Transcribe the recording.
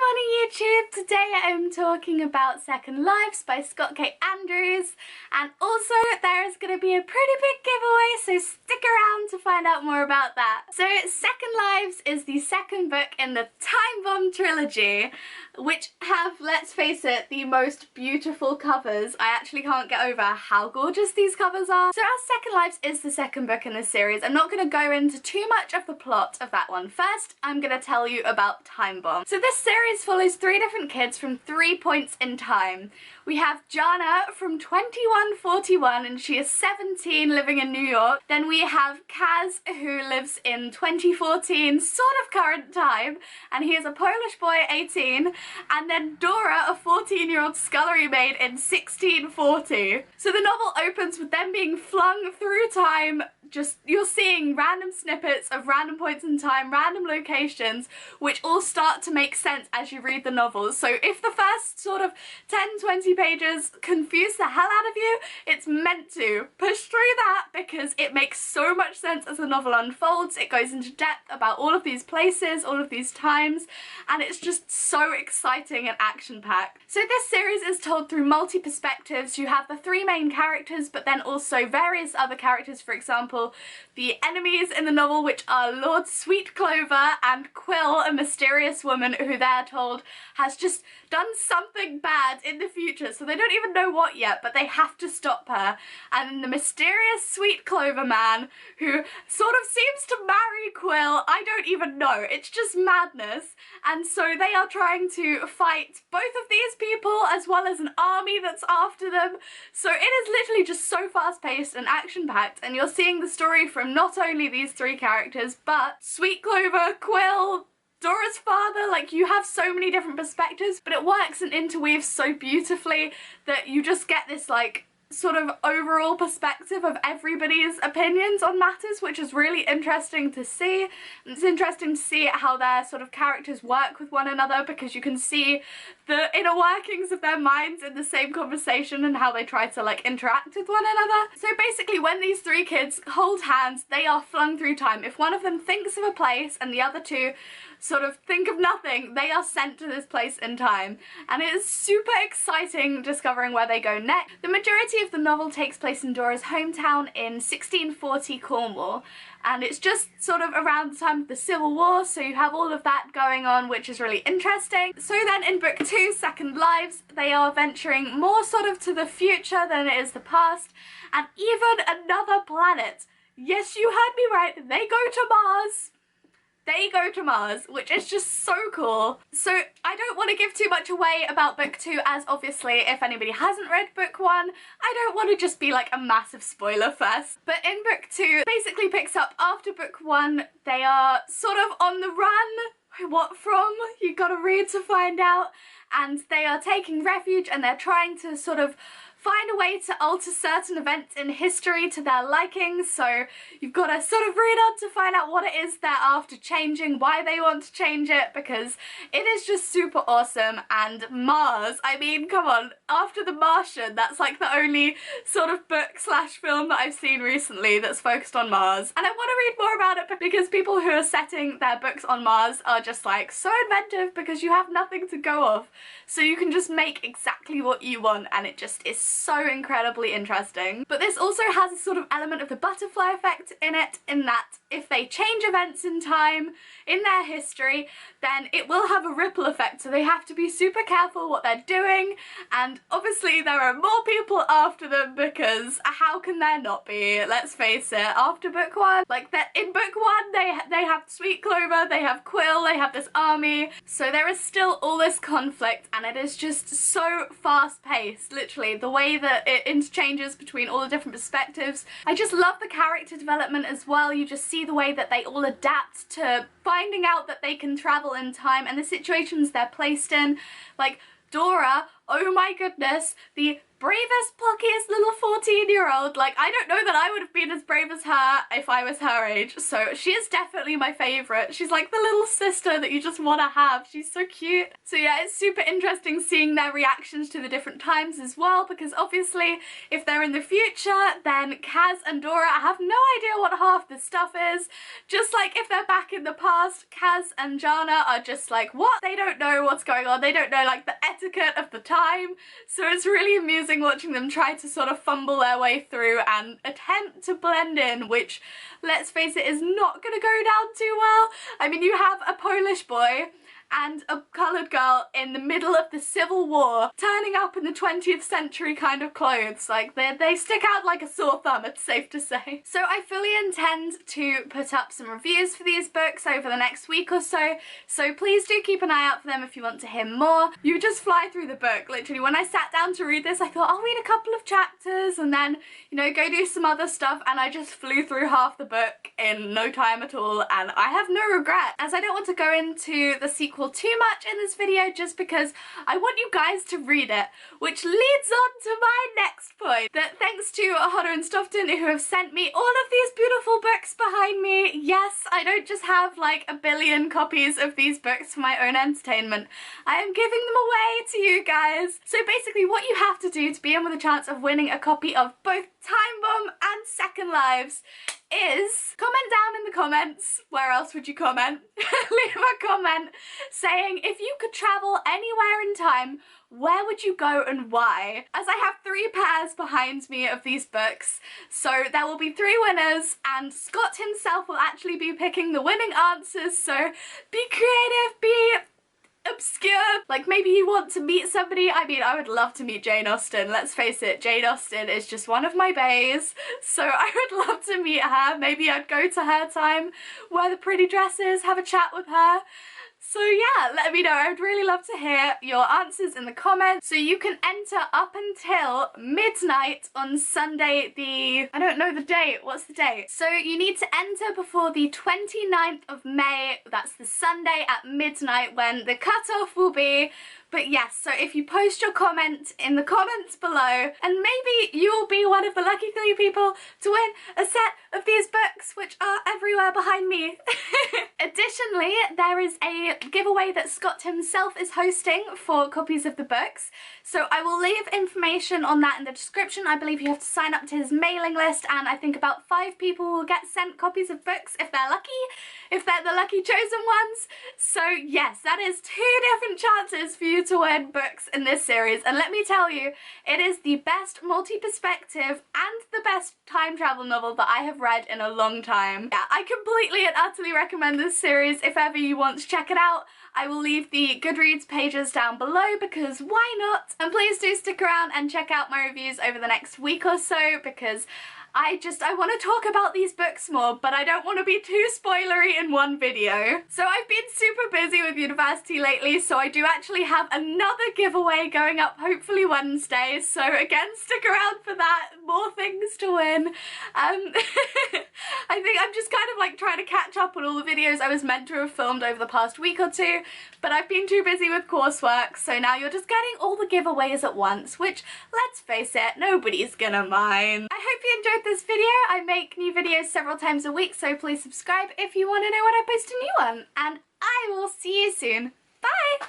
morning YouTube! Today I'm talking about Second Lives by Scott K. Andrews, and also there is going to be a pretty big giveaway, so stick around to find out more about that. So Second Lives is the second book in the Time Bomb trilogy, which have, let's face it, the most beautiful covers. I actually can't get over how gorgeous these covers are. So as Second Lives is the second book in this series, I'm not going to go into too much of the plot of that one. First, I'm going to tell you about Time Bomb. So this series follows three different kids from 3 points in time. We have Jana from 2141 and she is 17 living in New York. Then we have Kaz who lives in 2014, sort of current time, and he is a Polish boy, 18. And then Dora, a 14-year-old scullery maid in 1640. So the novel opens with them being flung through time. Just, you're seeing random snippets of random points in time, random locations, which all start to make sense as you read the novels. So if the first sort of 10-20 pages confuse the hell out of you, it's meant to. Push through that because it makes so much sense as the novel unfolds. It goes into depth about all of these places, all of these times, and it's just so exciting and action-packed. So this series is told through multi-perspectives. You have the three main characters, but then also various other characters, for example, the enemies in the novel, which are Lord Sweet Clover and Quill, a mysterious woman who they're told has just done something bad in the future, so they don't even know what yet, but they have to stop her. And then the mysterious Sweet Clover man who sort of seems to marry Quill. I don't even know, it's just madness. And so they are trying to fight both of these people as well as an army that's after them. So it is literally just so fast-paced and action-packed, and you're seeing the story from not only these three characters, but Sweet Clover, Quill, Dora's father. Like, you have so many different perspectives, but it works and interweaves so beautifully that you just get this like sort of overall perspective of everybody's opinions on matters, which is really interesting to see. And it's interesting to see how their sort of characters work with one another, because you can see the inner workings of their minds in the same conversation and how they try to like interact with one another. So basically when these three kids hold hands, they are flung through time. If one of them thinks of a place and the other two sort of think of nothing, they are sent to this place in time. And it is super exciting discovering where they go next. The majority of the novel takes place in Dora's hometown in 1640 Cornwall, and it's just sort of around the time of the Civil War, so you have all of that going on, which is really interesting. So then in book 2, Second Lives, they are venturing more sort of to the future than it is the past, and even another planet. Yes, you heard me right, they go to Mars. They go to Mars, which is just so cool. So I don't want to give too much away about book 2, as obviously if anybody hasn't read book 1, I don't want to just be like a massive spoiler first. But in book 2, basically picks up after book 1. They are sort of on the run. What from? You gotta read to find out. And they are taking refuge and they're trying to sort of find a way to alter certain events in history to their liking. So you've got to sort of read on to find out what it is they're after changing, why they want to change it, because it is just super awesome. And Mars, I mean, come on, after The Martian, that's like the only sort of book slash film that I've seen recently that's focused on Mars. And I want to read more about it because people who are setting their books on Mars are just like so inventive, because you have nothing to go off. So you can just make exactly what you want, and it just is so incredibly interesting. But this also has a sort of element of the butterfly effect in it, in that if they change events in time in their history, then it will have a ripple effect, so they have to be super careful what they're doing. And obviously there are more people after them, because how can there not be? Let's face it, after book 1, like that in book 1 they have Sweet Clover, they have Quill, they have this army, so there is still all this conflict, and it is just so fast paced, literally the way that it interchanges between all the different perspectives. I just love the character development as well. You just see the way that they all adapt to finding out that they can travel in time and the situations they're placed in. Like Dora, oh my goodness, the bravest, pluckiest little 14-year-old. Like, I don't know that I would have been as brave as her if I was her age. So she is definitely my favourite. She's like the little sister that you just want to have. She's so cute. So yeah, it's super interesting seeing their reactions to the different times as well, because obviously if they're in the future, then Kaz and Dora have no idea what half this stuff is. Just like if they're back in the past, Kaz and Jana are just like, what? They don't know what's going on. They don't know like the etiquette of the time. So it's really amusing watching them try to sort of fumble their way through and attempt to blend in, which, let's face it, is not going to go down too well. I mean, you have a Polish boy and a coloured girl in the middle of the Civil War turning up in the 20th century kind of clothes. Like, they stick out like a sore thumb, it's safe to say. So I fully intend to put up some reviews for these books over the next week or so please do keep an eye out for them if you want to hear more. You just fly through the book. Literally, when I sat down to read this, I thought I'll read a couple of chapters and then, you know, go do some other stuff, and I just flew through half the book in no time at all, and I have no regret, as I don't want to go into the sequel too much in this video just because I want you guys to read it, which leads on to my next point, that thanks to Hodder and Stoughton who have sent me all of these beautiful books behind me. Yes, I don't just have like a billion copies of these books for my own entertainment. I am giving them away to you guys. So basically what you have to do to be in with a chance of winning a copy of both Time Bomb and Second Lives is comment down in the comments. Where else would you comment? Leave a comment saying if you could travel anywhere in time, where would you go and why? As I have 3 pairs behind me of these books, so there will be 3 winners, and Scott himself will actually be picking the winning answers, so be creative, be obscure. Like, maybe you want to meet somebody. I mean, I would love to meet Jane Austen. Let's face it, Jane Austen is just one of my baes, so I would love to meet her. Maybe I'd go to her time, wear the pretty dresses, have a chat with her. So yeah, let me know. I would really love to hear your answers in the comments. So you can enter up until midnight on Sunday the... I don't know the date. What's the date? So you need to enter before the 29th of May. That's the Sunday at midnight when the cutoff will be. But yes, so if you post your comment in the comments below, and maybe you will be one of the lucky 3 people to win a set of these books, which are everywhere behind me. Additionally, there is a giveaway that Scott himself is hosting for copies of the books. So I will leave information on that in the description. I believe you have to sign up to his mailing list, and I think about 5 people will get sent copies of books if they're lucky, if they're the lucky chosen ones. So yes, that is 2 different chances for you to win books in this series, and let me tell you, it is the best multi-perspective and the best time travel novel that I have read in a long time. Yeah, I completely and utterly recommend this series if ever you want to check it out. I will leave the Goodreads pages down below because why not? And please do stick around and check out my reviews over the next week or so, because I want to talk about these books more, but I don't want to be too spoilery in one video. So I've been super busy with university lately, so I do actually have another giveaway going up hopefully Wednesday. So again, stick around for that. More things to win. I think I'm just kind of like trying to catch up on all the videos I was meant to have filmed over the past week or 2, but I've been too busy with coursework, so now you're just getting all the giveaways at once, which, let's face it, nobody's gonna mind. I hope you enjoyed this video. I make new videos several times a week, so please subscribe if you want to know when I post a new one, and I will see you soon. Bye!